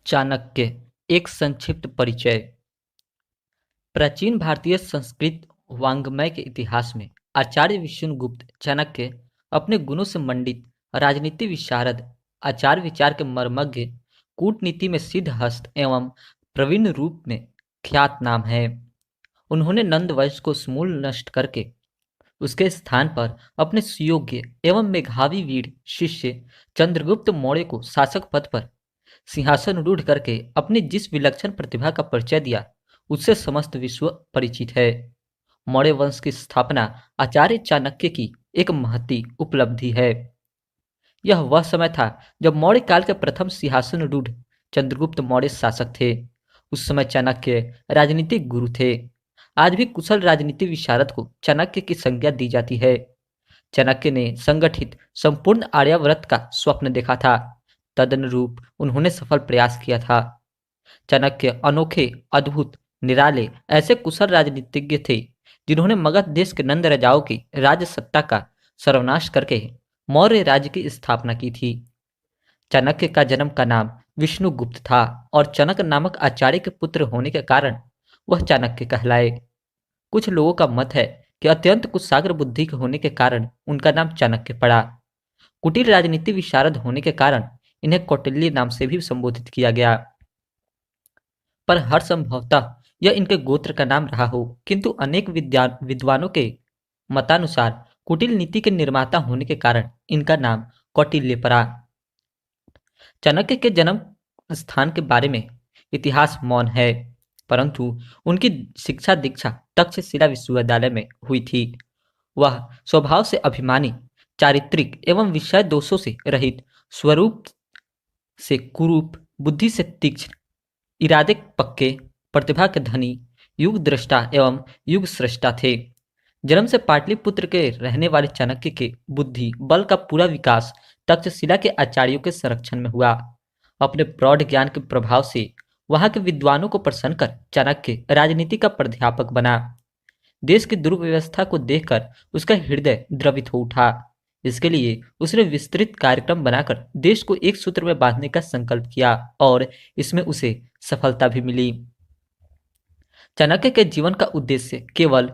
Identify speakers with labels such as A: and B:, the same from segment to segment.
A: चाणक्य, एक संक्षिप्त परिचय। प्राचीन भारतीय संस्कृत वाङ्मय के इतिहास में आचार्य विष्णुगुप्त चाणक्य अपने गुणों से मंडित राजनीति विशारद, आचार विचार के मर्मज्ञ, कूटनीति में सिद्धहस्त एवं प्रवीण रूप में ख्यात नाम है। उन्होंने नंद वंश को समूल नष्ट करके उसके स्थान पर अपने सुयोग्य एवं मेधावी वीर शिष्य चंद्रगुप्त मौर्य को शासक पद पर सिंहासन रूढ़ करके अपनी जिस विलक्षण प्रतिभा का परिचय दिया, उससे समस्त विश्व परिचित है। मौर्य वंश की स्थापना आचार्य चाणक्य की एक महती उपलब्धि है। यह वह समय था जब मौर्य काल के प्रथम सिंहासन रूढ़ चंद्रगुप्त मौर्य शासक थे। उस समय चाणक्य राजनीतिक गुरु थे। आज भी कुशल राजनीति विशारद को चाणक्य की संज्ञा दी जाती है। चाणक्य ने संगठित संपूर्ण आर्यावर्त का स्वप्न देखा था। तदनुरूप उन्होंने सफल प्रयास किया था। चाणक्य अनोखे, अद्भुत, निराले ऐसे कुशल राजनीतिज्ञ थे जिन्होंने मगध देश के नंद राजाओं की राज सत्ता का सर्वनाश करके मौर्य राज्य की स्थापना की थी। चाणक्य का जन्म का नाम विष्णुगुप्त था और चनक नामक आचार्य के पुत्र होने के कारण वह चाणक्य कहलाए। कुछ लोगों का मत है कि अत्यंत कुशाग्र बुद्धि के होने के कारण उनका नाम चाणक्य पड़ा। कुटिल राजनीति विशारद होने के कारण इन्हें कौटिल्य नाम से भी संबोधित किया गया। पर हर संभवतः यह इनके गोत्र का नाम रहा हो, किंतु अनेक विद्वानों के मतानुसार कुटिल नीति के निर्माता होने के कारण इनका नाम कौटिल्य पड़ा। चाणक्य के जन्म स्थान के बारे में इतिहास मौन है, परंतु उनकी शिक्षा दीक्षा तक्षशिला विश्वविद्यालय में हुई थी। वह स्वभाव से अभिमानी, चारित्रिक एवं विषय दोषों से रहित, स्वरूप से कुरूप, बुद्धि से तीक्ष्ण, इरादे पक्के, प्रतिभा के धनी, युग दृष्टा एवं युग स्रष्टा थे। जन्म से पाटलिपुत्र के रहने वाले चाणक्य के बुद्धि बल का पूरा विकास तक्षशिला के आचार्यों के संरक्षण में हुआ। अपने प्रौढ़ ज्ञान के प्रभाव से वहां के विद्वानों को प्रसन्न कर चाणक्य राजनीति का प्राध्यापक बना। देश की दुर्व्यवस्था को देखकर उसका हृदय द्रवित हो उठा। इसके लिए उसने विस्तृत कार्यक्रम बनाकर देश को एक सूत्र में बांधने का संकल्प किया और इसमें उसे सफलता भी मिली। चाणक्य के जीवन का उद्देश्य केवल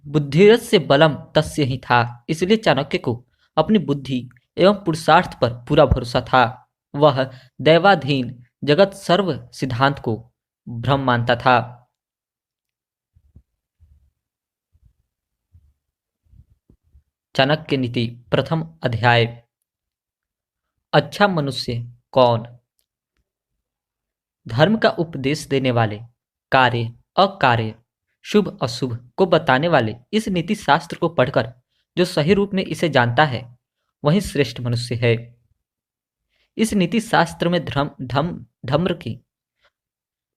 A: बुद्धिरस्य बलम तस्य ही था, इसलिए चाणक्य को अपनी बुद्धि एवं पुरुषार्थ पर पूरा भरोसा था। वह दैवाधीन जगत सर्व सिद्धांत को भ्रम मानता था। चाणक्य नीति, प्रथम अध्याय। अच्छा मनुष्य कौन? धर्म का उपदेश देने वाले, कार्य अकार्य, शुभ अशुभ को बताने वाले इस नीति शास्त्र को पढ़कर जो सही रूप में इसे जानता है वही श्रेष्ठ मनुष्य है। इस नीति शास्त्र में धर्म की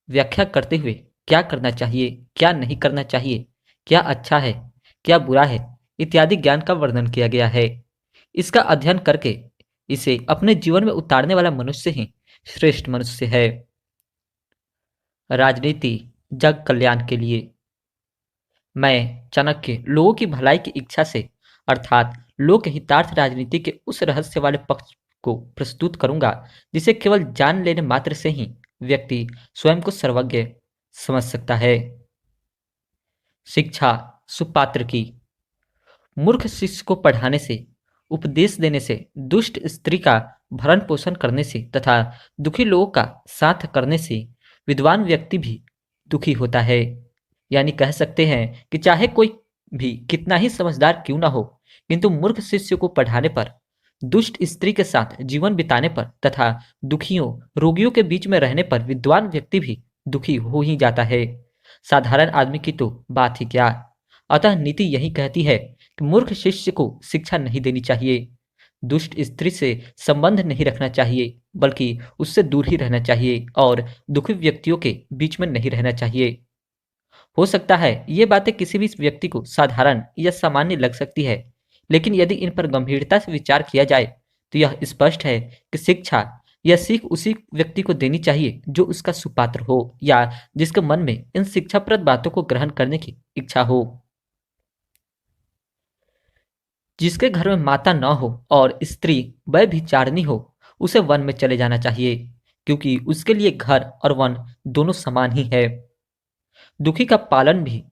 A: व्याख्या करते हुए क्या करना चाहिए, क्या नहीं करना चाहिए, क्या अच्छा है, क्या बुरा है इत्यादि ज्ञान का वर्णन किया गया है। इसका अध्ययन करके इसे अपने जीवन में उतारने वाला मनुष्य ही श्रेष्ठ मनुष्य है। राजनीति जग कल्याण के लिए। मैं चाणक्य लोगों की भलाई की इच्छा से अर्थात लोक हितार्थ राजनीति के उस रहस्य वाले पक्ष को प्रस्तुत करूंगा जिसे केवल जान लेने मात्र से ही व्यक्ति स्वयं को सर्वज्ञ समझ सकता है। शिक्षा सुपात्र की। मूर्ख शिष्य को पढ़ाने से, उपदेश देने से, दुष्ट स्त्री का भरण पोषण करने से तथा दुखी लोगों का साथ करने से विद्वान व्यक्ति भी दुखी होता है। यानी कह सकते हैं कि चाहे कोई भी कितना ही समझदार क्यों ना हो, किंतु मूर्ख शिष्य को पढ़ाने पर, दुष्ट स्त्री के साथ जीवन बिताने पर तथा दुखियों, रोगियों के बीच में रहने पर विद्वान व्यक्ति भी दुखी हो ही जाता है। साधारण आदमी की तो बात ही क्या। अतः नीति यही कहती है कि मूर्ख शिष्य को शिक्षा नहीं देनी चाहिए, दुष्ट स्त्री से संबंध नहीं रखना चाहिए, बल्कि उससे दूर ही रहना चाहिए और दुखी व्यक्तियों के बीच में नहीं रहना चाहिए। हो सकता है ये बातें किसी भी व्यक्ति को साधारण या सामान्य लग सकती है, लेकिन यदि इन पर गंभीरता से विचार किया जाए तो यह स्पष्ट है कि शिक्षा या सीख उसी व्यक्ति को देनी चाहिए जो उसका सुपात्र हो या जिसके मन में इन शिक्षाप्रद बातों को ग्रहण करने की इच्छा हो। जिसके घर में माता न हो और स्त्री वह भिचारनी हो, उसे वन में चले जाना चाहिए, क्योंकि उसके लिए घर और वन दोनों समान ही है। दुखी का पालन भी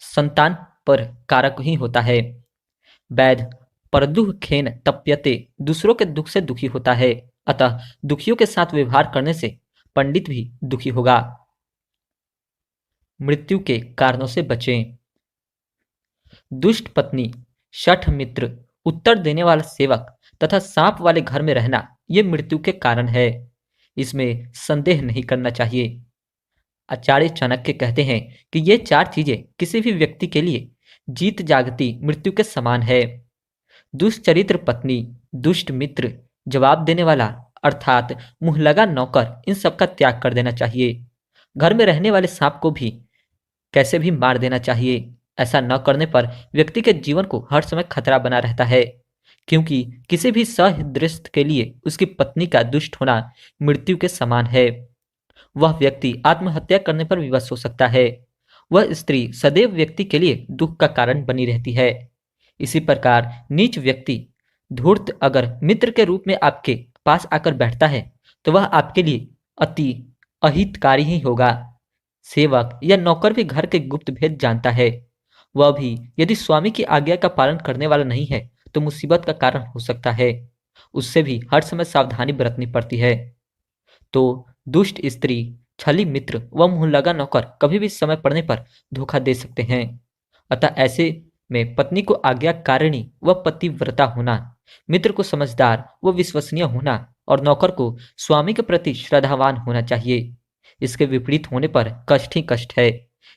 A: संतान पर कारक ही होता है। वैध परदुह खेन तप्यते, दूसरों के दुख से दुखी होता है, अतः दुखियों के साथ व्यवहार करने से पंडित भी दुखी होगा। मृत्यु के कारणों से बचें। दुष्ट पत्नी, शठ मित्र, उत्तर देने वाला सेवक तथा सांप वाले घर में रहना ये मृत्यु के कारण है, इसमें संदेह नहीं करना चाहिए। आचार्य चाणक्य कहते हैं कि ये चार चीजें किसी भी व्यक्ति के लिए जीत जागती मृत्यु के समान है। दुष्चरित्र पत्नी, दुष्ट मित्र, जवाब देने वाला अर्थात मुंहलगा नौकर, इन सबका त्याग कर देना चाहिए। घर में रहने वाले सांप को भी कैसे भी मार देना चाहिए। ऐसा न करने पर व्यक्ति के जीवन को हर समय खतरा बना रहता है, क्योंकि किसी भी सहृदयस्थ के लिए उसकी पत्नी का दुष्ट होना मृत्यु के समान है। वह व्यक्ति आत्महत्या करने पर विवश हो सकता है। वह स्त्री सदैव व्यक्ति के लिए दुख का कारण बनी रहती है। इसी प्रकार नीच व्यक्ति धूर्त अगर मित्र के रूप में आपके पास आकर बैठता है तो वह आपके लिए अति अहितकारी ही होगा। सेवक या नौकर भी घर के गुप्त भेद जानता है। वह भी यदि स्वामी की आज्ञा का पालन करने वाला नहीं है तो मुसीबत का कारण हो सकता है। उससे भी हर समय सावधानी बरतनी पड़ती है। तो दुष्ट स्त्री, छली मित्र व मुंहलगा नौकर कभी भी समय पड़ने पर धोखा दे सकते हैं। अतः ऐसे में पत्नी को आज्ञाकारिणी व पतिव्रता होना, मित्र को समझदार व विश्वसनीय होना और नौकर को स्वामी के प्रति श्रद्धावान होना चाहिए। इसके विपरीत होने पर कष्ट ही कष्ट है।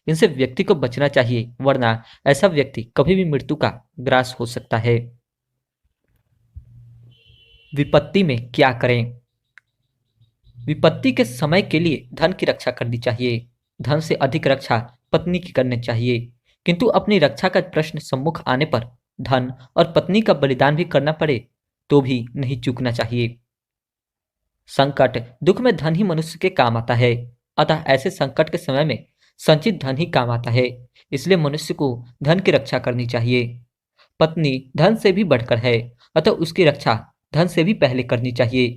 A: इनसे व्यक्ति को बचना चाहिए, वरना ऐसा व्यक्ति कभी भी मृत्यु का ग्रास हो सकता है। विपत्ति में क्या करें? विपत्ति के समय के लिए धन की रक्षा करनी चाहिए। धन से अधिक रक्षा पत्नी की करनी चाहिए, किंतु अपनी रक्षा का प्रश्न सम्मुख आने पर धन और पत्नी का बलिदान भी करना पड़े तो भी नहीं चूकना चाहिए। संकट दुख में धन ही मनुष्य के काम आता है, अतः ऐसे संकट के समय में संचित धन ही काम आता है। इसलिए मनुष्य को धन की रक्षा करनी चाहिए। पत्नी धन से भी बढ़कर है, अतः उसकी रक्षा धन से भी पहले करनी चाहिए,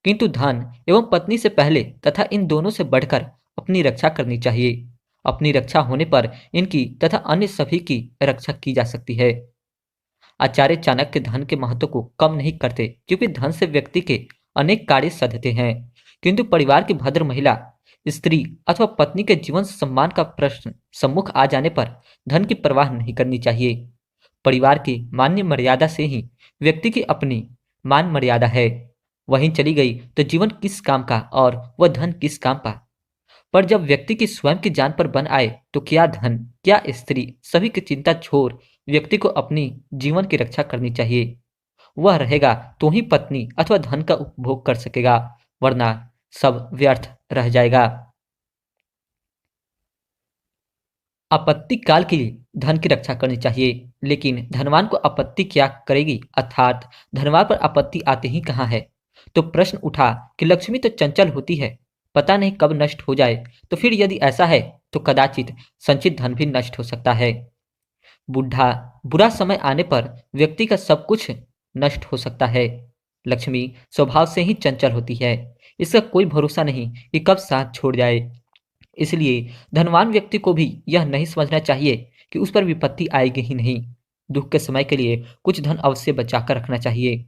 A: किंतु धन एवं पत्नी से पहले तथा इन दोनों से बढ़कर अपनी रक्षा करनी चाहिए। अपनी रक्षा होने पर इनकी तथा अन्य सभी की रक्षा की जा सकती है। आचार्य चाणक्य धन के महत्व को कम नहीं करते, क्योंकि धन से व्यक्ति के अनेक कार्य सधते हैं, किंतु परिवार की भद्र महिला, स्त्री अथवा पत्नी के जीवन सम्मान का प्रश्न सम्मुख आ जाने पर धन की परवाह नहीं करनी चाहिए। परिवार की मान्य मर्यादा से ही व्यक्ति की अपनी मान मर्यादा है। वहीं चली गई तो जीवन किस काम का और वह धन किस काम का। पर जब व्यक्ति की स्वयं की जान पर बन आए तो क्या धन, क्या स्त्री, सभी की चिंता छोड़ व्यक्ति को अपनी जीवन की रक्षा करनी चाहिए। वह रहेगा तो ही पत्नी अथवा धन का उपभोग कर सकेगा, वरना सब व्यर्थ रह जाएगा। आपत्ति काल के लिए धन की रक्षा करनी चाहिए, लेकिन धनवान को आपत्ति क्या करेगी, अर्थात धनवान पर आपत्ति आते ही कहाँ है। तो प्रश्न उठा कि लक्ष्मी तो चंचल होती है, पता नहीं कब नष्ट हो जाए। तो फिर यदि ऐसा है तो कदाचित संचित धन भी नष्ट हो सकता है। बुढ़ा बुरा समय आने पर व्यक्ति का सब कुछ नष्ट हो सकता है। लक्ष्मी स्वभाव से ही चंचल होती है, इसका कोई भरोसा नहीं कि कब साथ छोड़ जाए। इसलिए धनवान व्यक्ति को भी यह नहीं समझना चाहिए कि उस पर विपत्ति आएगी ही नहीं। दुख के समय के लिए कुछ धन अवश्य बचाकर रखना चाहिए।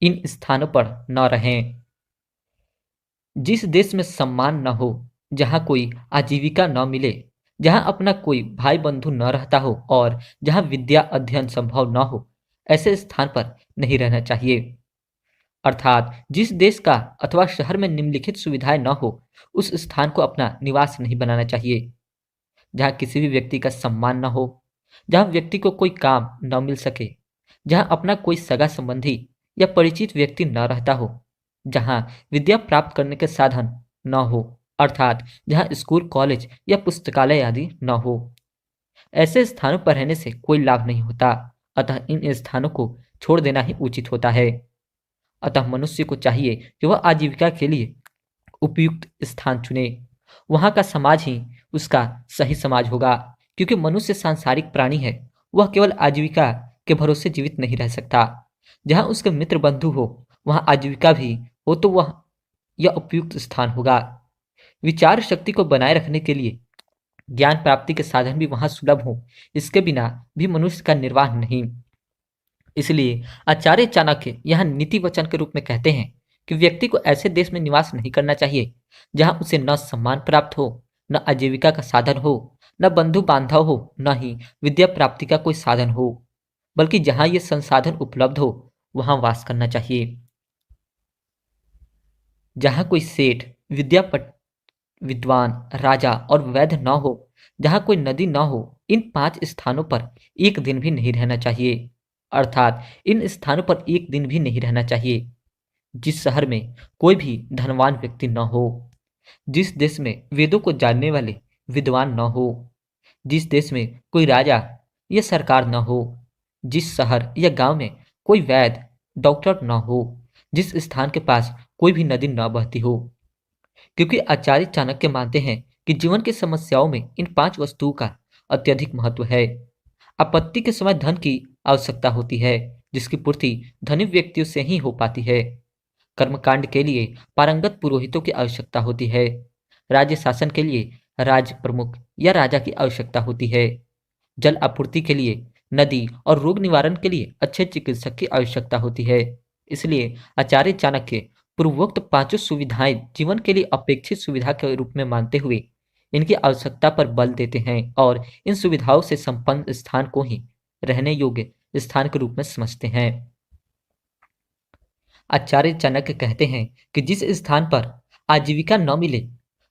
A: इन स्थानों पर न रहें। जिस देश में सम्मान न हो, जहाँ कोई आजीविका न मिले, जहाँ अपना कोई भाई बंधु न रहता हो और जहाँ विद्या अध्ययन संभव न हो, ऐसे स्थान पर नहीं रहना चाहिए। अर्थात जिस देश का अथवा शहर में निम्नलिखित सुविधाएं न हो, उस स्थान को अपना निवास नहीं बनाना चाहिए। जहाँ किसी भी व्यक्ति का सम्मान न हो, जहाँ व्यक्ति को कोई काम न मिल सके, जहाँ अपना कोई सगा संबंधी या परिचित व्यक्ति न रहता हो, जहाँ विद्या प्राप्त करने के साधन न हो, अर्थात जहाँ स्कूल, कॉलेज या पुस्तकालय आदि न हो। ऐसे स्थानों पर रहने से कोई लाभ नहीं होता, अतः इन स्थानों को छोड़ देना ही उचित होता है। अतः मनुष्य को चाहिए कि वह आजीविका के लिए उपयुक्त स्थान चुने। वहाँ का समाज ही उसका सही समाज होगा, क्योंकि मनुष्य सांसारिक प्राणी है। वह केवल आजीविका के भरोसे जीवित नहीं रह सकता। जहाँ उसके मित्र बंधु हो, वहाँ आजीविका भी हो तो वह यह उपयुक्त स्थान होगा। विचार शक्ति को बनाए रखने के लिए ज्ञान प्राप्ति के साधन भी वहां सुलभ हो, इसके बिना भी मनुष्य का निर्वाह नहीं। इसलिए आचार्य चाणक्य यहाँ नीति वचन के रूप में कहते हैं कि व्यक्ति को ऐसे देश में निवास नहीं करना चाहिए जहां उसे न सम्मान प्राप्त हो, न आजीविका का साधन हो, न बंधु बांधव हो, न ही विद्या प्राप्ति का कोई साधन हो, बल्कि जहां ये संसाधन उपलब्ध हो वहां वास करना चाहिए। जहां कोई सेठ, विद्यापति, विद्वान, राजा और वैद्य न हो, जहां कोई नदी न हो, इन 5 स्थानों पर एक दिन भी नहीं रहना चाहिए। अर्थात इन स्थानों पर एक दिन भी नहीं रहना चाहिए। जिस शहर में कोई भी धनवान व्यक्ति न हो, जिस देश में वेदों को जानने वाले विद्वान न हो, जिस देश में कोई राजा या सरकार न हो, जिस शहर या गांव में कोई वैद्य, डॉक्टर न हो, जिस स्थान के पास कोई भी नदी न बहती हो। क्योंकि आचार्य चाणक्य मानते हैं कि जीवन की समस्याओं में इन 5 वस्तुओं का अत्यधिक महत्व है। आपत्ति के समय धन की आवश्यकता होती है, जिसकी पूर्ति धनी व्यक्तियों से ही हो पाती है। कर्मकांड के लिए पारंगत पुरोहितों की आवश्यकता होती है। राज्य शासन के लिए राज प्रमुख या राजा की आवश्यकता होती है। जल आपूर्ति के लिए नदी और रोग निवारण के लिए अच्छे चिकित्सक की आवश्यकता होती है। इसलिए आचार्य चाणक्य पूर्वोक्त 5 सुविधाएं जीवन के लिए अपेक्षित सुविधा के रूप में मानते हुए इनकी आवश्यकता पर बल देते हैं और इन सुविधाओं से संपन्न स्थान को ही रहने योग्य स्थान के रूप में समझते हैं। आचार्य चाणक्य कहते हैं कि जिस स्थान पर आजीविका न मिले,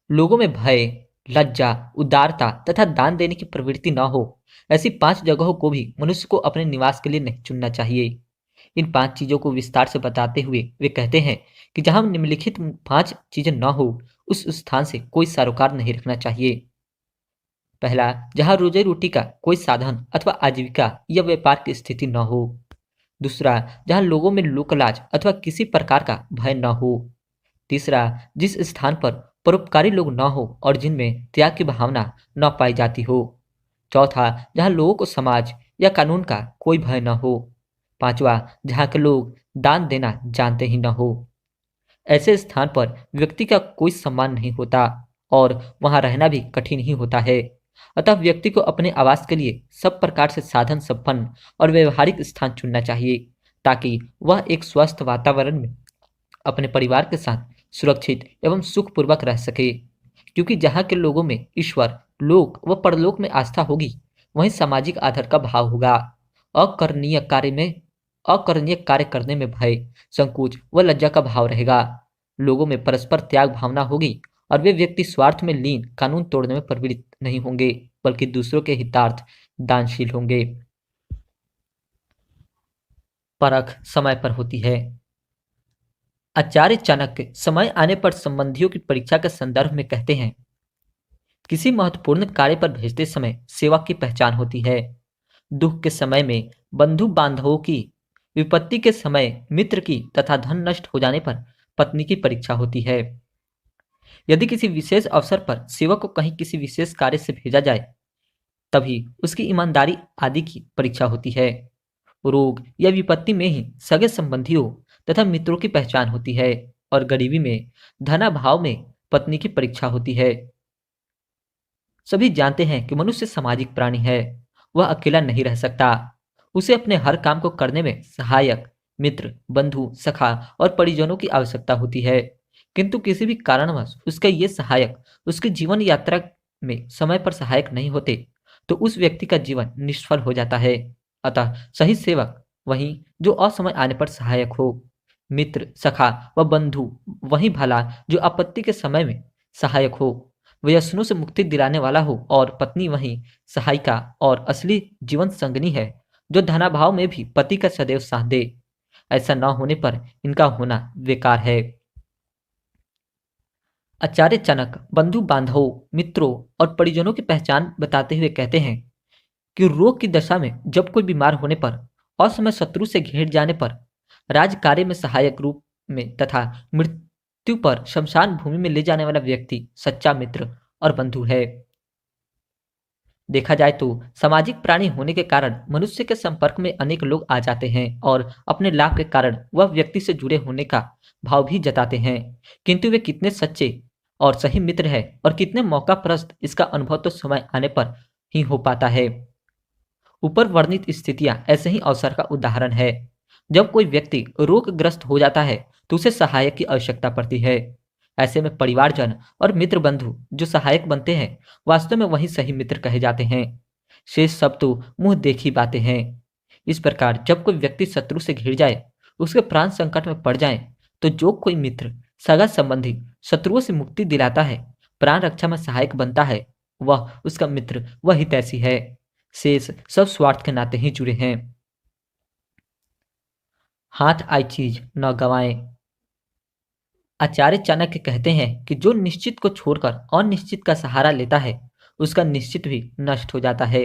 A: लोगों में भय, लज्जा, उदारता तथा दान देने की प्रवृत्ति न हो, ऐसी 5 जगहों को भी मनुष्य को अपने निवास के लिए नहीं चुनना चाहिए। इन 5 चीजों को विस्तार से बताते हुए वे कहते हैं कि जहां निम्नलिखित 5 चीजें न हो, उस स्थान से कोई सरोकार नहीं रखना चाहिए। पहला, जहां रोजी रोटी का कोई साधन अथवा आजीविका या व्यापार की स्थिति न हो। दूसरा, जहां लोगों में लोकलाज अथवा किसी प्रकार का भय न हो। तीसरा, जिस स्थान पर परोपकारी लोग न हो और जिनमें त्याग की भावना न पाई जाती हो। चौथा, जहां लोगों को समाज या कानून का कोई भय न हो। पांचवा, जहां के लोग दान देना जानते ही न हो। ऐसे स्थान पर व्यक्ति का कोई सम्मान नहीं होता और वहां रहना भी कठिन ही होता है। अतः व्यक्ति को अपने आवास के लिए सब प्रकार से साधन संपन्न और व्यवहारिक स्थान चुनना चाहिए, ताकि वह एक स्वस्थ वातावरण में अपने परिवार के साथ सुरक्षित एवं सुखपूर्वक रह सके। क्योंकि जहाँ के लोगों में ईश्वर, लोक व परलोक में आस्था होगी, वहीं सामाजिक आदर का भाव होगा। अकरणीय कार्य में अकरणीय कार्य करने में भय, संकोच व लज्जा का भाव रहेगा। लोगों में परस्पर त्याग भावना होगी और वे व्यक्ति स्वार्थ में लीन कानून तोड़ने में प्रवृत्त नहीं होंगे, बल्कि दूसरों के हितार्थ दानशील होंगे। परख समय पर होती है। आचार्य चाणक्य समय आने पर संबंधियों की परीक्षा के संदर्भ में कहते हैं, किसी महत्वपूर्ण कार्य पर भेजते समय सेवा की पहचान होती है। दुख के समय में बंधु बांधवों की, विपत्ति के समय मित्र की तथा धन नष्ट हो जाने पर पत्नी की परीक्षा होती है। यदि किसी विशेष अवसर पर सेवक को कहीं किसी विशेष कार्य से भेजा जाए, तभी उसकी ईमानदारी आदि की परीक्षा होती है। रोग या विपत्ति में ही सगे संबंधियों तथा मित्रों की पहचान होती है और गरीबी में, धनाभाव में पत्नी की परीक्षा होती है। सभी जानते हैं कि मनुष्य सामाजिक प्राणी है, वह अकेला नहीं रह सकता। उसे अपने हर काम को करने में सहायक, मित्र, बंधु, सखा और परिजनों की आवश्यकता होती है। किंतु किसी भी कारणवश उसके ये सहायक उसकी जीवन यात्रा में समय पर सहायक नहीं होते, तो उस व्यक्ति का जीवन निष्फल हो जाता है। अतः सही सेवक वही जो असमय आने पर सहायक हो, मित्र, सखा व बंधु वही भला जो आपत्ति के समय में सहायक हो, व्यसनों से मुक्ति दिलाने वाला हो, और पत्नी वही सहायिका और असली जीवन संगनी है जो धनाभाव में भी पति का सदैव साथ दे। ऐसा न होने पर इनका होना बेकार है। आचार्य चाणक्य बंधु बांधवों, मित्रों और परिजनों की पहचान बताते हुए कहते हैं कि रोग की दशा में जब कोई बीमार होने पर, असमय शत्रु से घेर जाने पर, राज कार्य में सहायक रूप में तथा मृत्यु पर शमशान भूमि में ले जाने वाला व्यक्ति सच्चा मित्र और बंधु है। देखा जाए तो सामाजिक प्राणी होने के कारण मनुष्य के संपर्क में अनेक लोग आ जाते हैं और अपने लाभ के कारण वह व्यक्ति से जुड़े होने का भाव भी जताते हैं। किंतु वे कितने सच्चे और सही मित्र है और कितने मौकाप्रस्त, इसका अनुभव तो समय आने पर ही हो पाता है। ऊपर वर्णित स्थितियां ऐसे ही अवसर का उदाहरण है। जब कोई व्यक्ति रोगग्रस्त हो जाता है तो उसे सहायक की आवश्यकता पड़ती है। ऐसे में परिवारजन और मित्र बंधु जो सहायक बनते हैं, वास्तव में वही सही मित्र कहे जाते हैं। शेष सब तो मुंह देखी बातें हैं। इस प्रकार जब कोई व्यक्ति शत्रु से घिर जाए, उसके प्राण संकट में पड़ जाए, तो जो कोई मित्र, सगा संबंधी शत्रुओं से मुक्ति दिलाता है, प्राण रक्षा में सहायक बनता है, वह उसका मित्र वही तैसी है। शेष सब स्वार्थ के नाते ही जुड़े हैं। हाथ आई चीज न गवाएं। आचार्य चाणक्य कहते हैं कि जो निश्चित को छोड़कर अनिश्चित का सहारा लेता है, उसका निश्चित भी नष्ट हो जाता है।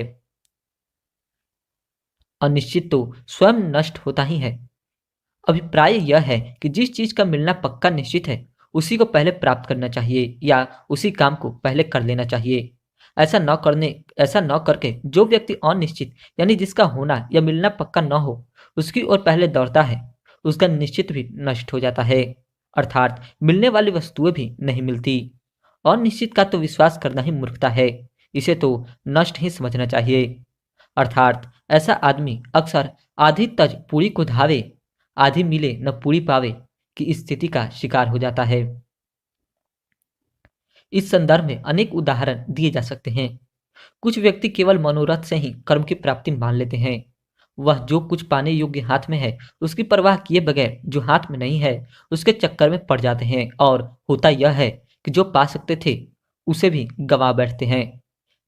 A: अनिश्चित तो स्वयं नष्ट होता ही है। अभिप्राय यह है कि जिस चीज का मिलना पक्का निश्चित है, उसी को पहले प्राप्त करना चाहिए या उसी काम को पहले कर लेना चाहिए। ऐसा न करके जो व्यक्ति अनिश्चित यानी जिसका होना या मिलना पक्का न हो, उसकी ओर पहले दौड़ता है, उसका निश्चित भी नष्ट हो जाता है। अर्थात मिलने वाली वस्तुएं भी नहीं मिलती। अनिश्चित का तो विश्वास करना ही मूर्खता है। इसे तो नष्ट ही समझना चाहिए। अर्थात ऐसा आदमी अक्सर आधी तज पूरी को धावे, आधी मिले न पूरी पावे की स्थिति का शिकार हो जाता है। इस संदर्भ में अनेक उदाहरण दिए जा सकते हैं। कुछ व्यक्ति केवल मनोरथ से ही कर्म की प्राप्ति मान लेते हैं। वह जो कुछ पाने योग्य हाथ में है, उसकी परवाह किए बगैर जो हाथ में नहीं है, उसके चक्कर में पड़ जाते हैं और होता यह है कि जो पा सकते थे, उसे भी गंवा बैठते हैं।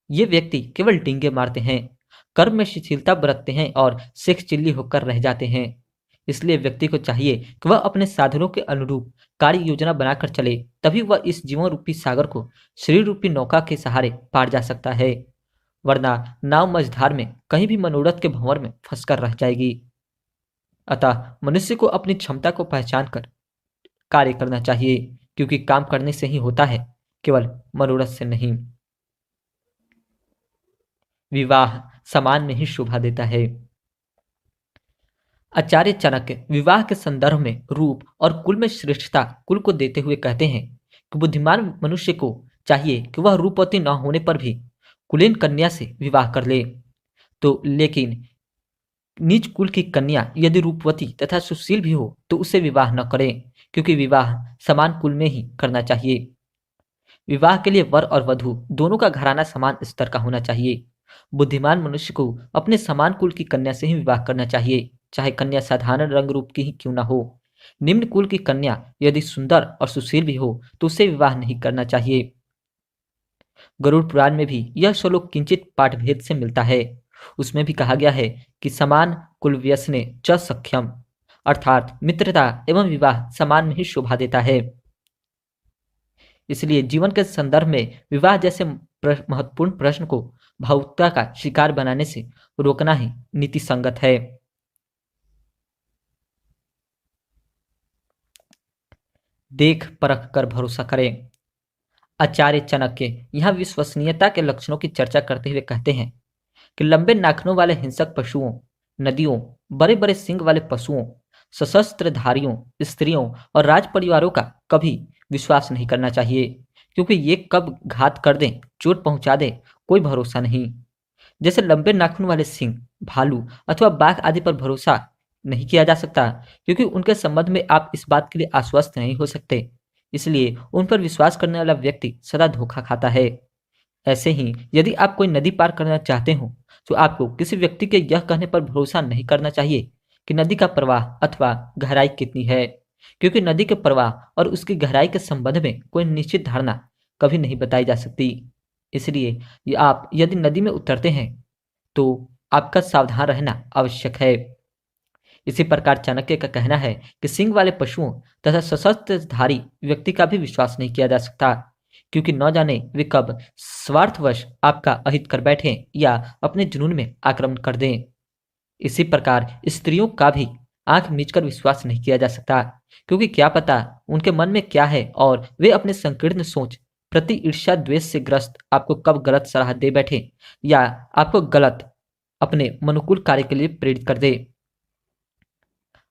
A: ये व्यक्ति केवल डींगे मारते हैं, कर्म में शिथिलता बरतते हैं और शेख चिल्ली होकर रह जाते हैं। इसलिए व्यक्ति को चाहिए कि वह अपने साधनों के अनुरूप कार्य योजना बनाकर चले, तभी वह इस जीवन रूपी सागर को शरीर रूपी नौका के सहारे पार जा सकता है। वरना नाव मझधार में कहीं भी मनोरथ के भंवर में फंसकर रह जाएगी। अतः मनुष्य को अपनी क्षमता को पहचान कर कार्य करना चाहिए, क्योंकि काम करने से ही होता है, केवल मनोरथ से नहीं। विवाह समान में ही शोभा देता है। आचार्य चाणक्य विवाह के संदर्भ में रूप और कुल में श्रेष्ठता कुल को देते हुए कहते हैं कि बुद्धिमान मनुष्य को चाहिए कि वह रूपवती न होने पर भी कुलीन कन्या से विवाह कर ले। तो लेकिन नीच कुल की कन्या यदि रूपवती तथा सुशील भी हो तो उससे विवाह न करें, क्योंकि विवाह समान कुल में ही करना चाहिए। विवाह के लिए वर और वधू दोनों का घराना समान स्तर का होना चाहिए। बुद्धिमान मनुष्य को अपने समान कुल की कन्या से ही विवाह करना चाहिए, चाहे कन्या साधारण रंग रूप की ही क्यों न हो। निम्न कुल की कन्या यदि सुंदर और सुशील भी हो तो उससे विवाह नहीं करना चाहिए। गरुड़ पुराण में भी यह श्लोक किंचित पाठभेद से मिलता है। उसमें भी कहा गया है कि समान कुल व्यसने च सख्यम, अर्थात मित्रता एवं विवाह समान में ही शोभा देता है। इसलिए जीवन के संदर्भ में विवाह जैसे महत्वपूर्ण प्रश्न को भावुकता का शिकार बनाने से रोकना ही नीति संगत है। देख परख कर भरोसा करें। आचार्य चाणक्य यहाँ विश्वसनीयता के लक्षणों की चर्चा करते हुए कहते हैं कि लंबे नाखूनों वाले हिंसक पशुओं, नदियों, बड़े बड़े सींग वाले पशुओं, सशस्त्रधारियों, स्त्रियों और राज परिवारों का कभी विश्वास नहीं करना चाहिए, क्योंकि ये कब घात कर दें, चोट पहुंचा दें, कोई भरोसा नहीं। जैसे लंबे नाखून वाले सिंह, भालू अथवा बाघ आदि पर भरोसा नहीं किया जा सकता, क्योंकि उनके संबंध में आप इस बात के लिए आश्वस्त नहीं हो सकते। इसलिए उन पर विश्वास करने वाला व्यक्ति सदा धोखा खाता है। ऐसे ही यदि आप कोई नदी पार करना चाहते हो तो आपको किसी व्यक्ति के यह कहने पर भरोसा नहीं करना चाहिए कि नदी का प्रवाह अथवा गहराई कितनी है, क्योंकि नदी के प्रवाह और उसकी गहराई के संबंध में कोई निश्चित धारणा कभी नहीं बताई जा सकती। इसलिए आप यदि नदी में उतरते हैं तो आपका सावधान रहना आवश्यक है। इसी प्रकार चाणक्य का कहना है कि सींग वाले पशुओं तथा सशस्त्रधारी व्यक्ति का भी विश्वास नहीं किया जा सकता, क्योंकि न जाने वे कब स्वार्थवश आपका अहित कर बैठें या अपने जुनून में आक्रमण कर दें। इसी प्रकार स्त्रियों का भी आंख मीचकर विश्वास नहीं किया जा सकता, क्योंकि क्या पता उनके मन में क्या है और वे अपने संकीर्ण सोच प्रति ईर्ष्या द्वेष से ग्रस्त आपको कब गलत सलाह दे बैठे या आपको गलत अपने अनुकूल कार्य के लिए प्रेरित कर दे।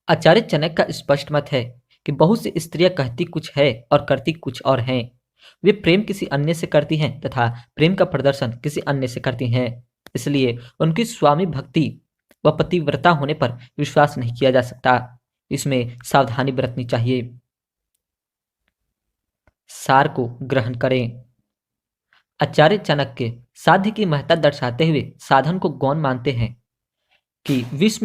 A: आचार्य चाणक्य का स्पष्ट मत है कि बहुत सी स्त्रियां कहती कुछ है और करती कुछ और हैं। वे प्रेम किसी अन्य से करती हैं तथा प्रेम का प्रदर्शन किसी अन्य से करती हैं। इसलिए उनकी स्वामी भक्ति व पतिव्रता होने पर विश्वास नहीं किया जा सकता। इसमें सावधानी बरतनी चाहिए। सार को ग्रहण करें। आचार्य चाणक्य साध्य की महत्ता दर्शाते हुए साधन को गौण मानते हैं कि विष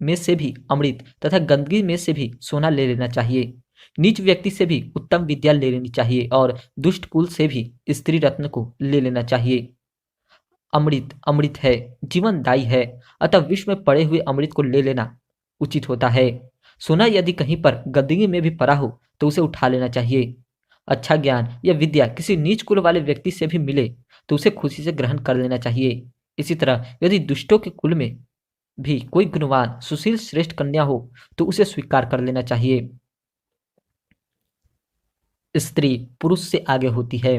A: में से भी अमृत तथा गंदगी में से भी सोना ले लेना चाहिए। नीच व्यक्ति से भी उत्तम विद्या ले लेनी चाहिए और दुष्ट कुल से भी स्त्री रत्न को ले लेना चाहिए। अमृत अमृत है, जीवनदायी है, अतः विष में पड़े हुए अमृत को ले लेना उचित होता है। सोना यदि कहीं पर गंदगी में भी पड़ा हो तो उसे उठा लेना चाहिए। अच्छा ज्ञान या विद्या किसी नीच कुल वाले व्यक्ति से भी मिले तो उसे खुशी से ग्रहण कर लेना चाहिए। इसी तरह यदि दुष्टों के कुल में भी कोई गुणवान सुशील श्रेष्ठ कन्या हो तो उसे स्वीकार कर लेना चाहिए। स्त्री पुरुष से आगे होती है।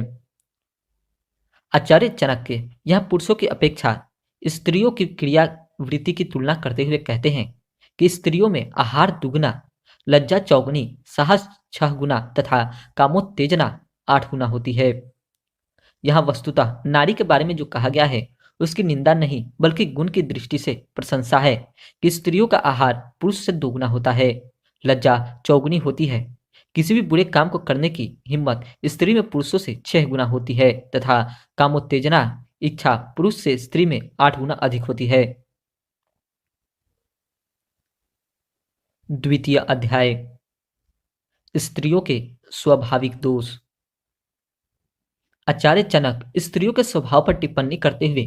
A: आचार्य चाणक्य यह पुरुषों की अपेक्षा स्त्रियों की क्रियावृत्ति की तुलना करते हुए कहते हैं कि स्त्रियों में आहार दुगुना, लज्जा चौगुनी, साहस 6 गुना तथा कामोत्तेजना 8 गुना होती है। यहाँ वस्तुतः नारी के बारे में जो कहा गया है उसकी निंदा नहीं बल्कि गुण की दृष्टि से प्रशंसा है कि स्त्रियों का आहार पुरुष से दोगुना होता है, लज्जा चौगुनी होती है, किसी भी बुरे काम को करने की हिम्मत स्त्री में पुरुषों से 6 गुना होती है तथा कामोत्तेजना इच्छा पुरुष से स्त्री में 8 गुना अधिक होती है। द्वितीय अध्याय, स्त्रियों के स्वाभाविक दोष। आचार्य चाणक्य स्त्रियों के स्वभाव पर टिप्पणी करते हुए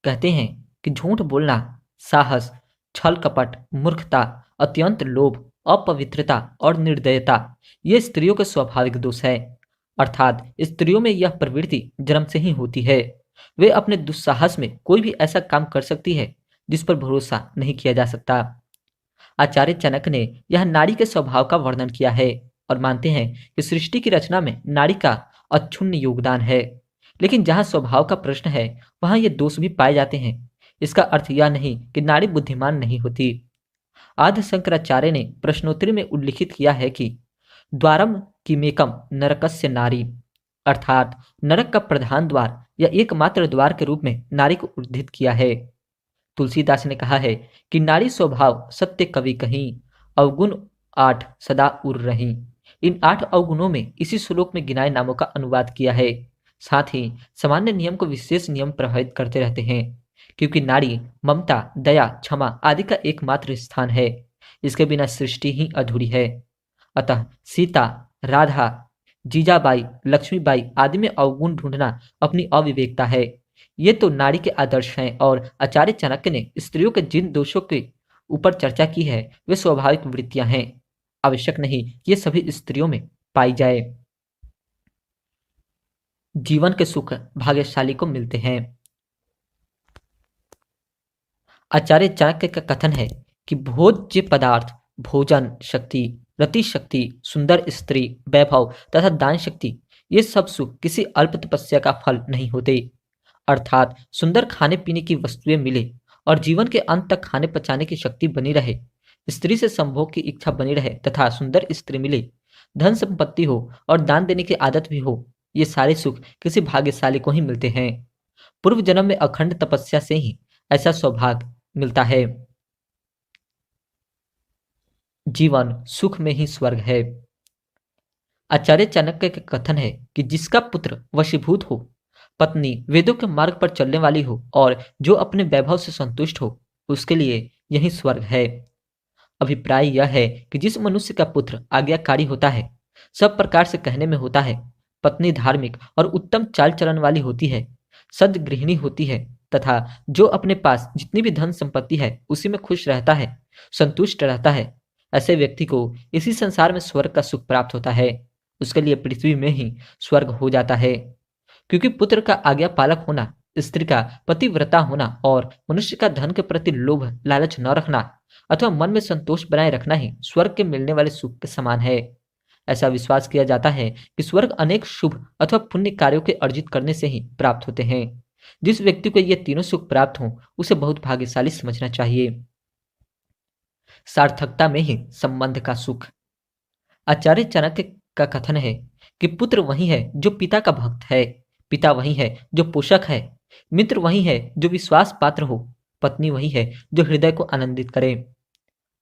A: कहते हैं कि झूठ बोलना, साहस, छल कपट, मूर्खता, अत्यंत लोभ, अपवित्रता और निर्दयता ये स्त्रियों के स्वाभाविक दोष है। अर्थात स्त्रियों में यह प्रवृत्ति जन्म से ही होती है। वे अपने दुस्साहस में कोई भी ऐसा काम कर सकती है जिस पर भरोसा नहीं किया जा सकता। आचार्य चाणक्य ने यह नारी के स्वभाव का वर्णन किया है और मानते हैं कि सृष्टि की रचना में नारी का अक्षुण्ण योगदान है। लेकिन जहाँ स्वभाव का प्रश्न है वहाँ ये दोष भी पाए जाते हैं। इसका अर्थ यह नहीं कि नारी बुद्धिमान नहीं होती। आद्य शंकराचार्य ने प्रश्नोत्तरी में उल्लिखित किया है कि द्वारम किमेकम नरकस्य नारी, अर्थात नरक का प्रधान द्वार या एकमात्र द्वार के रूप में नारी को उद्धृत किया है। तुलसीदास ने कहा है कि नारी स्वभाव सत्य कवि कहीं, अवगुण 8 सदा उर रही। इन 8 अवगुणों में इसी श्लोक में गिनाए नामों का अनुवाद किया है। साथ ही सामान्य नियम को विशेष नियम प्रभावित करते रहते हैं, क्योंकि नारी ममता, दया, क्षमा आदि का एकमात्र स्थान है। इसके बिना सृष्टि ही अधूरी है। अतः सीता, राधा, जीजाबाई, लक्ष्मीबाई आदि में अवगुण ढूंढना अपनी अविवेकता है। ये तो नारी के आदर्श हैं और आचार्य चाणक्य ने स्त्रियों के जिन दोषों के ऊपर चर्चा की है वे स्वाभाविक वृत्तियां हैं। आवश्यक नहीं कि ये सभी स्त्रियों में पाई जाए। जीवन के सुख भाग्यशाली को मिलते हैं। आचार्य चाणक्य का कथन है कि भोज्य पदार्थ, भोजन शक्ति, रति शक्ति, सुंदर स्त्री, वैभव तथा दान शक्ति ये सब सुख किसी अल्प तपस्या का फल नहीं होते। अर्थात सुंदर खाने पीने की वस्तुएं मिले और जीवन के अंत तक खाने पचाने की शक्ति बनी रहे, स्त्री से संभोग की इच्छा बनी रहे तथा सुंदर स्त्री मिले, धन संपत्ति हो और दान देने की आदत भी हो, ये सारे सुख किसी भाग्यशाली को ही मिलते हैं। पूर्व जन्म में अखंड तपस्या से ही ऐसा सौभाग्य मिलता है। जीवन सुख में ही स्वर्ग है। आचार्य चाणक्य का कथन है कि जिसका पुत्र वशीभूत हो, पत्नी वेदों के मार्ग पर चलने वाली हो और जो अपने वैभव से संतुष्ट हो, उसके लिए यही स्वर्ग है। अभिप्राय यह है कि जिस मनुष्य का पुत्र आज्ञाकारी होता है, सब प्रकार से कहने में होता है, पत्नी धार्मिक और उत्तम चाल चलन वाली होती है, सद्गृहिणी होती है तथा जो अपने पास जितनी भी धन संपत्ति है उसी में खुश रहता है, संतुष्ट रहता है, ऐसे व्यक्ति को इसी संसार में स्वर्ग का सुख प्राप्त होता है। उसके लिए पृथ्वी में ही स्वर्ग हो जाता है। क्योंकि पुत्र का आज्ञा पालक होना, स्त्री का पतिव्रता होना और मनुष्य का धन के प्रति लोभ लालच न रखना अथवा मन में संतोष बनाए रखना ही स्वर्ग के मिलने वाले सुख के समान है। ऐसा विश्वास किया जाता है कि स्वर्ग अनेक शुभ अथवा पुण्य कार्यों के अर्जित करने से ही प्राप्त होते हैं। जिस व्यक्ति को ये तीनों सुख प्राप्त हों, उसे बहुत भाग्यशाली समझना चाहिए। सार्थकता में ही संबंध का सुख। आचार्य चाणक्य का कथन है कि पुत्र वही है जो पिता का भक्त है, पिता वही है जो पोषक है, मित्र वही है जो विश्वास पात्र हो, पत्नी वही है जो हृदय को आनंदित करे।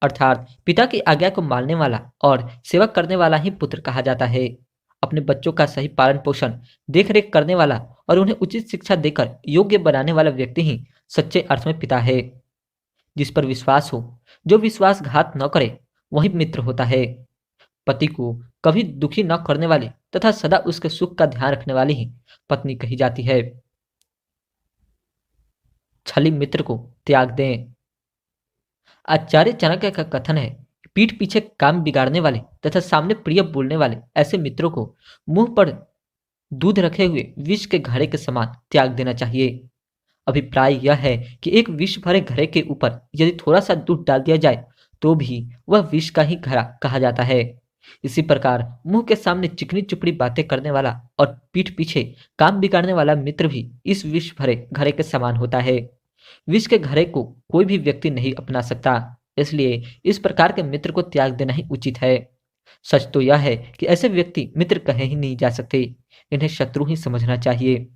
A: अर्थात पिता की आज्ञा को मानने वाला और सेवा करने वाला ही पुत्र कहा जाता है। अपने बच्चों का सही पालन पोषण, देख रेख करने वाला और उन्हें उचित शिक्षा देकर योग्य बनाने वाला व्यक्ति ही सच्चे अर्थ में पिता है। जिस पर विश्वास हो, जो विश्वासघात न करे, वही मित्र होता है। पति को कभी दुखी न करने वाली तथा सदा उसके सुख का ध्यान रखने वाली ही पत्नी कही जाती है। छली मित्र को त्याग दें। आचार्य चाणक्य का कथन है, पीठ पीछे काम बिगाड़ने वाले तथा सामने प्रिय बोलने वाले ऐसे मित्रों को मुंह पर दूध रखे हुए विष के घड़े के समान त्याग देना चाहिए। अभिप्राय यह है कि एक विष भरे घड़े के ऊपर यदि थोड़ा सा दूध डाल दिया जाए तो भी वह विष का ही घड़ा कहा जाता है। इसी प्रकार मुंह के सामने चिकनी चुपड़ी बातें करने वाला और पीठ पीछे काम बिगाड़ने वाला मित्र भी इस विष भरे घड़े के समान होता है। विष के घड़े को कोई भी व्यक्ति नहीं अपना सकता, इसलिए इस प्रकार के मित्र को त्याग देना ही उचित है। सच तो यह है कि ऐसे व्यक्ति मित्र कहे ही नहीं जा सकते, इन्हें शत्रु ही समझना चाहिए।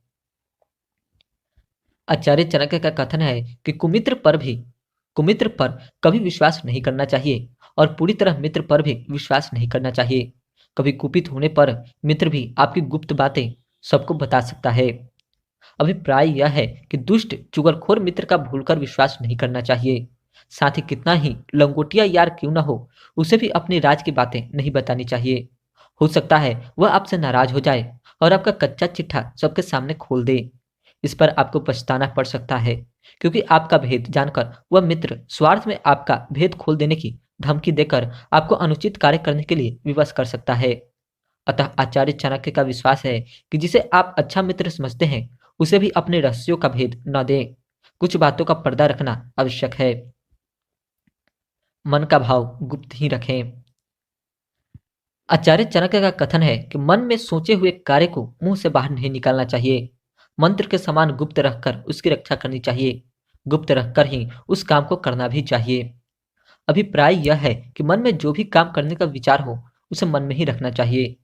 A: आचार्य चाणक्य का कथन है कि कुमित्र पर कभी विश्वास नहीं करना चाहिए और पूरी तरह मित्र पर भी विश्वास नहीं करना चाहिए। कभी कुपित होने पर मित्र भी आपकी गुप्त बातें सबको बता सकता है। अभिप्राय यह है कि दुष्ट चुगलखोर मित्र का भूलकर विश्वास नहीं करना चाहिए। साथ ही कितना ही लंगोटिया यार क्यों न हो, उसे भी अपनी राज की बातें नहीं बतानी चाहिए। हो सकता है वह आपसे नाराज हो जाए और आपका कच्चा चिट्ठा सबके सामने खोल दे। इस पर आपको पछताना पड़ सकता है, क्योंकि आपका भेद जानकर वह मित्र स्वार्थ में आपका भेद खोल देने की धमकी देकर आपको अनुचित कार्य करने के लिए विवश कर सकता है। अतः आचार्य चाणक्य का विश्वास है कि जिसे आप अच्छा मित्र समझते हैं, उसे भी अपने रहस्यों का भेद न दें। कुछ बातों का पर्दा रखना आवश्यक है। मन का भाव गुप्त ही रखें। आचार्य चाणक्य का कथन है कि मन में सोचे हुए कार्य को मुंह से बाहर नहीं निकालना चाहिए। मंत्र के समान गुप्त रखकर उसकी रक्षा करनी चाहिए। गुप्त रखकर ही उस काम को करना भी चाहिए। अभिप्राय यह है कि मन में जो भी काम करने का विचार हो, उसे मन में ही रखना चाहिए,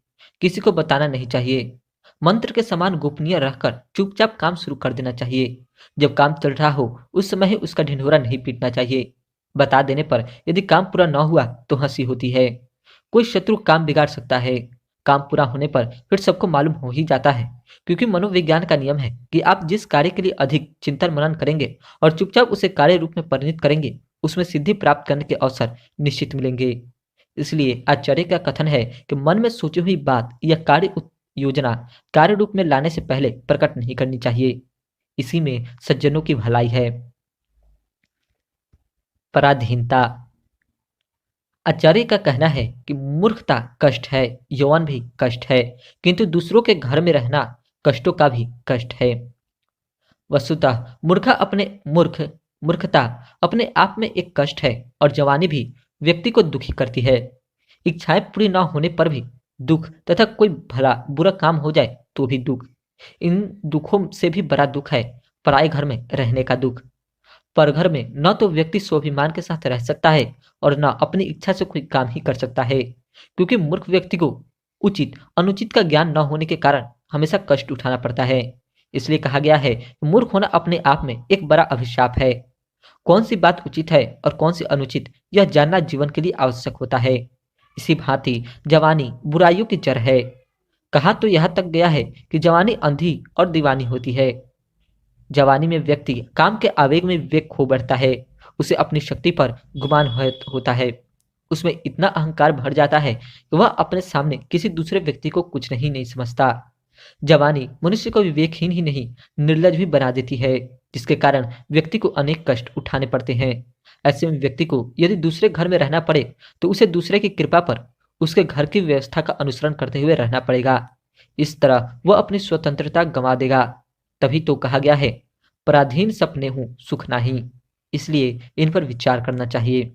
A: किसी को बताना नहीं चाहिए। मंत्र के समान गोपनीय रहकर चुपचाप काम शुरू कर देना चाहिए। जब काम चल रहा हो, उस समय ही उसका ढिंढोरा नहीं पीटना चाहिए। बता देने पर यदि काम पूरा न हुआ तो हंसी होती है। कोई शत्रु काम बिगाड़ सकता है, काम पूरा होने पर फिर सबको मालूम हो ही जाता है, क्योंकि मनोविज्ञान का नियम है कि आप जिस कार्य के लिए अधिक चिंतन मनन करेंगे और चुपचाप उसे कार्य रूप में परिणत करेंगे, उसमें सिद्धि प्राप्त करने के अवसर निश्चित मिलेंगे। इसलिए आचार्य का कथन है कि मन में सोची हुई बात या योजना कार्य रूप में लाने से पहले प्रकट नहीं करनी चाहिए। इसी में सज्जनों की भलाई है। पराधीनता। आचार्य का कहना है कि मूर्खता कष्ट है, यौवन भी कष्ट है, किंतु दूसरों के घर में रहना कष्टों का भी कष्ट है। वस्तुतः मूर्खता अपने आप में एक कष्ट है और जवानी भी व्यक्ति को दुखी करती है। इच्छाएं पूरी न होने पर भी दुख तथा कोई भला बुरा काम हो जाए तो भी दुख। इन दुखों से भी बड़ा दुख है पराये घर में रहने का दुख। पर घर में न तो व्यक्ति स्वाभिमान के साथ रह सकता है और न अपनी इच्छा से कोई काम ही कर सकता है, क्योंकि मूर्ख व्यक्ति को उचित अनुचित का ज्ञान न होने के कारण हमेशा कष्ट उठाना पड़ता है। इसलिए कहा गया है कि मूर्ख होना अपने आप में एक बड़ा अभिशाप है। कौन सी बात उचित है और कौन सी अनुचित, यह जानना जीवन के लिए आवश्यक होता है। इसी भांति जवानी बुराइयों की जड़ है। कहा तो यह तक गया है कि जवानी अंधी और दीवानी होती है। जवानी में व्यक्ति काम के आवेग में विवेक खो बैठता है, उसे अपनी शक्ति पर गुमान होता है। उसमें इतना अहंकार भर जाता है कि वह अपने सामने किसी दूसरे व्यक्ति को कुछ नहीं समझता। जवानी मनुष्य को विवेकहीन ही नहीं, निर्लज भी बना देती है, जिसके कारण व्यक्ति को अनेक कष्ट उठाने पड़ते हैं। ऐसे में व्यक्ति को यदि दूसरे घर में रहना पड़े तो उसे दूसरे की कृपा पर उसके घर की व्यवस्था का अनुसरण करते हुए रहना पड़ेगा। इस तरह वह अपनी स्वतंत्रता गंवा देगा। तभी तो कहा गया है, पराधीन सपने हूं सुख नाही। इसलिए इन पर विचार करना चाहिए।